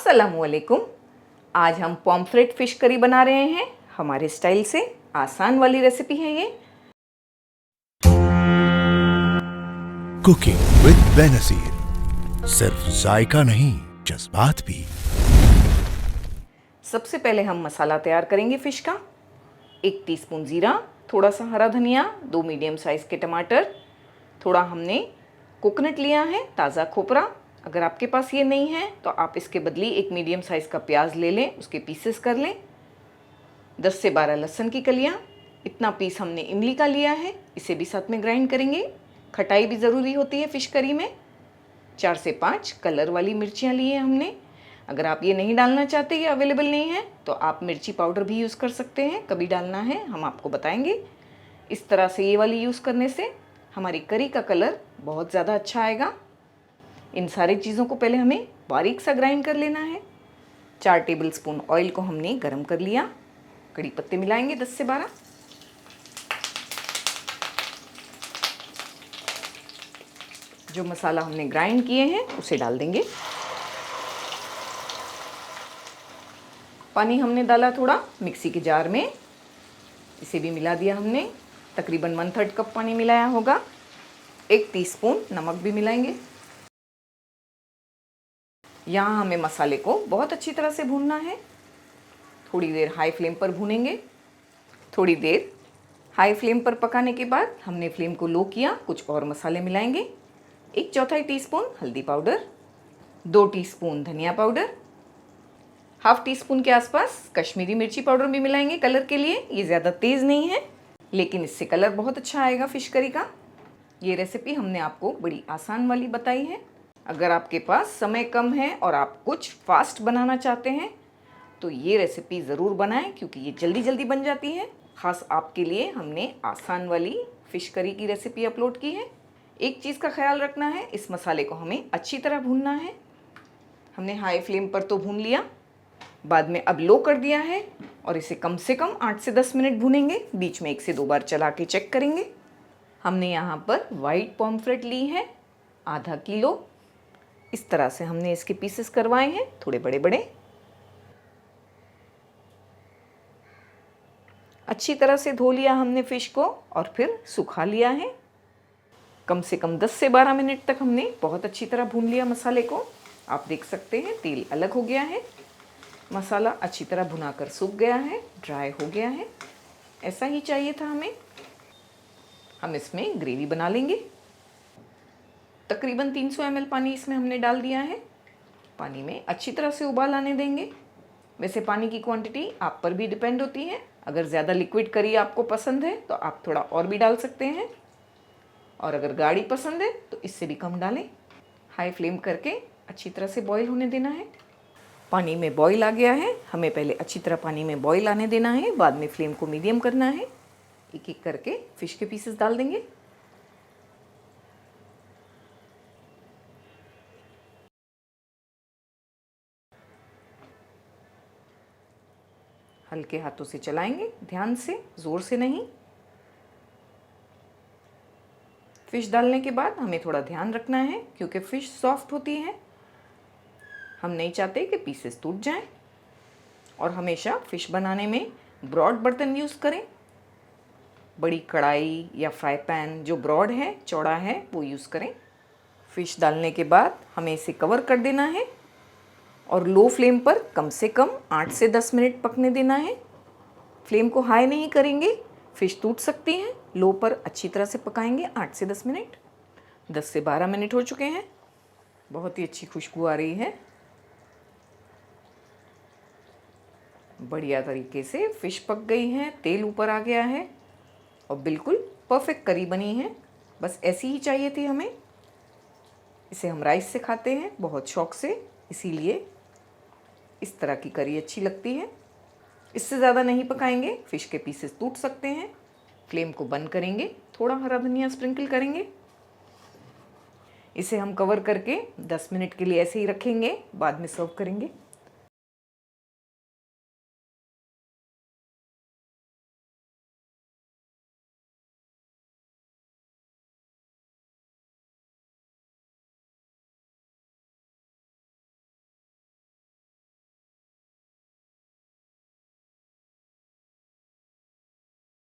अस्सलामुअलैकुम। आज हम पॉम्फ्रेट फ़िश करी बना रहे हैं हमारे स्टाइल से। आसान वाली रेसिपी है ये। कुकिंग विद बेनज़ीर, सिर्फ जायका नहीं जज्बात भी। सबसे पहले हम मसाला तैयार करेंगे फ़िश का। 1 टीस्पून ज़ीरा, थोड़ा सा हरा धनिया, 2 मीडियम साइज़ के टमाटर, थोड़ा हमने कोकोनट लिया है, ताज़ा खोपरा। अगर आपके पास ये नहीं है तो आप इसके बदले 1 मीडियम साइज़ का प्याज ले लें, उसके पीसेस कर लें। 10 से 12 लहसुन की कलियाँ। इतना पीस हमने इमली का लिया है, इसे भी साथ में ग्राइंड करेंगे। खटाई भी ज़रूरी होती है फ़िश करी में। 4 से 5 कलर वाली मिर्चियाँ ली हैं हमने। अगर आप ये नहीं डालना चाहते या अवेलेबल नहीं है तो आप मिर्ची पाउडर भी यूज़ कर सकते हैं। कभी डालना है हम आपको बताएंगे। इस तरह से ये वाली यूज़ करने से हमारी करी का कलर बहुत ज़्यादा अच्छा आएगा। इन सारी चीज़ों को पहले हमें बारीक सा ग्राइंड कर लेना है। 4 टेबलस्पून ऑयल को हमने गरम कर लिया। कड़ी पत्ते मिलाएंगे 10 से 12। जो मसाला हमने ग्राइंड किए हैं उसे डाल देंगे। पानी हमने डाला थोड़ा मिक्सी के जार में, इसे भी मिला दिया हमने। तकरीबन 1/3 कप पानी मिलाया होगा। 1 टीस्पून नमक भी मिलाएंगे। यहाँ हमें मसाले को बहुत अच्छी तरह से भूनना है। थोड़ी देर हाई फ्लेम पर भूनेंगे। थोड़ी देर हाई फ्लेम पर पकाने के बाद हमने फ्लेम को लो किया। कुछ और मसाले मिलाएंगे। 1/4 टीस्पून हल्दी पाउडर, 2 टीस्पून धनिया पाउडर, ½ टीस्पून के आसपास कश्मीरी मिर्ची पाउडर भी मिलाएंगे कलर के लिए। ये ज़्यादा तेज़ नहीं है लेकिन इससे कलर बहुत अच्छा आएगा फ़िश करी का। ये रेसिपी हमने आपको बड़ी आसान वाली बताई है। अगर आपके पास समय कम है और आप कुछ फास्ट बनाना चाहते हैं तो ये रेसिपी ज़रूर बनाएं, क्योंकि ये जल्दी जल्दी बन जाती है। ख़ास आपके लिए हमने आसान वाली फ़िश करी की रेसिपी अपलोड की है। एक चीज़ का ख्याल रखना है, इस मसाले को हमें अच्छी तरह भूनना है। हमने हाई फ्लेम पर तो भून लिया, बाद में अब लो कर दिया है और इसे कम से कम 8 से 10 मिनट भूनेंगे। बीच में 1 से 2 बार चला के चेक करेंगे। हमने यहाँ पर वाइट पॉम्फ्रेट ली है ½ किलो। इस तरह से हमने इसके पीसेस करवाए हैं, थोड़े बड़े बड़े। अच्छी तरह से धो लिया हमने फ़िश को और फिर सुखा लिया है। कम से कम 10 से 12 मिनट तक हमने बहुत अच्छी तरह भून लिया मसाले को। आप देख सकते हैं तेल अलग हो गया है। मसाला अच्छी तरह भुनाकर सूख गया है, ड्राई हो गया है। ऐसा ही चाहिए था हमें। हम इसमें ग्रेवी बना लेंगे। तकरीबन 300 ml पानी इसमें हमने डाल दिया है। पानी में अच्छी तरह से उबाल आने देंगे। वैसे पानी की क्वांटिटी आप पर भी डिपेंड होती है। अगर ज़्यादा लिक्विड करी आपको पसंद है तो आप थोड़ा और भी डाल सकते हैं, और अगर गाढ़ी पसंद है तो इससे भी कम डालें। हाई फ्लेम करके अच्छी तरह से बॉईल होने देना है। पानी में बॉईल आ गया है, हमें पहले अच्छी तरह पानी में बॉईल आने देना है, बाद में फ्लेम को मीडियम करना है। एक एक करके फ़िश के पीसेस डाल देंगे। हल्के हाथों से चलाएंगे, ध्यान से, ज़ोर से नहीं। फ़िश डालने के बाद हमें थोड़ा ध्यान रखना है, क्योंकि फ़िश सॉफ्ट होती है। हम नहीं चाहते कि पीसेस टूट जाएं। और हमेशा फ़िश बनाने में ब्रॉड बर्तन यूज़ करें। बड़ी कढ़ाई या फ्राई पैन जो ब्रॉड है, चौड़ा है, वो यूज़ करें। फ़िश डालने के बाद हमें इसे कवर कर देना है और लो फ्लेम पर कम से कम 8 से 10 मिनट पकने देना है। फ्लेम को हाई नहीं करेंगे, फ़िश टूट सकती है। लो पर अच्छी तरह से पकाएंगे 8 से 10 मिनट। 10 से 12 मिनट हो चुके हैं। बहुत ही अच्छी खुशबू आ रही है। बढ़िया तरीके से फ़िश पक गई है, तेल ऊपर आ गया है और बिल्कुल परफेक्ट करी बनी है। बस ऐसी ही चाहिए थी हमें। इसे हम राइस से खाते हैं बहुत शौक़ से, इसीलिए इस तरह की करी अच्छी लगती है। इससे ज़्यादा नहीं पकाएंगे, फ़िश के पीसेस टूट सकते हैं। फ्लेम को बंद करेंगे, थोड़ा हरा धनिया स्प्रिंकल करेंगे। इसे हम कवर करके 10 मिनट के लिए ऐसे ही रखेंगे, बाद में सर्व करेंगे।